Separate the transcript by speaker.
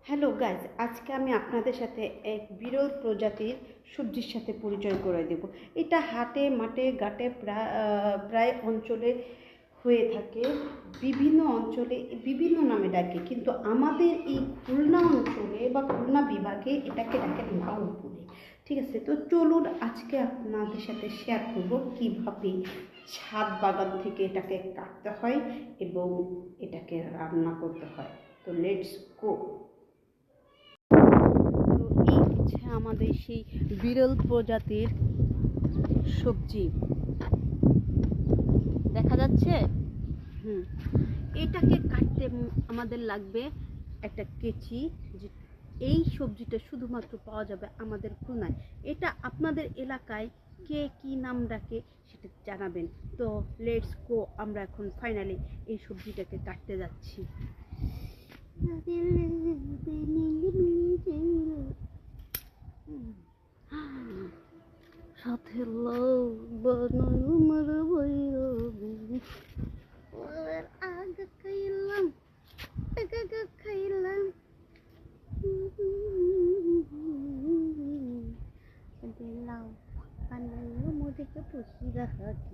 Speaker 1: Hello guys, আজকে আমি আপনাদের সাথে এক বিরল প্রজাতির সবজির সাথে পরিচয় করে দেব। এটা হাটে মাঠে ঘাটে প্রায় অঞ্চলে হয়ে থাকে। বিভিন্ন অঞ্চলে বিভিন্ন নামে ডাকে, কিন্তু আমাদের এই খুলনা অঞ্চলে বা খুলনা বিভাগে এটাকে ডাকে লাউ বলে। ঠিক আছে, তো চলুন আজকে আপনাদের সাথে শেয়ার করব কীভাবে ছাদ বাগান থেকে এটাকে কাটতে হয় এবং এটাকে রান্না করতে হয়। তো লেটস গো। এই হচ্ছে আমাদের সেই বিরল প্রজাতির সবজি, দেখা যাচ্ছে। এটাকে কাটতে আমাদের লাগবে একটা কেচি। এই সবজিটা শুধুমাত্র পাওয়া যাবে আমাদের খুলনায়। এটা আপনাদের এলাকায় কে কি নাম ডাকে সেটা জানাবেন। তো লেটস গো, আমরা এখন ফাইনালি এই সবজিটাকে কাটতে যাচ্ছি। সাথে লাউ বানালো মারা বৈরবী, ওর আগা খাইলাম আগা খাইলাম লাউ বানালো মোদেরকে পুষি রাখি।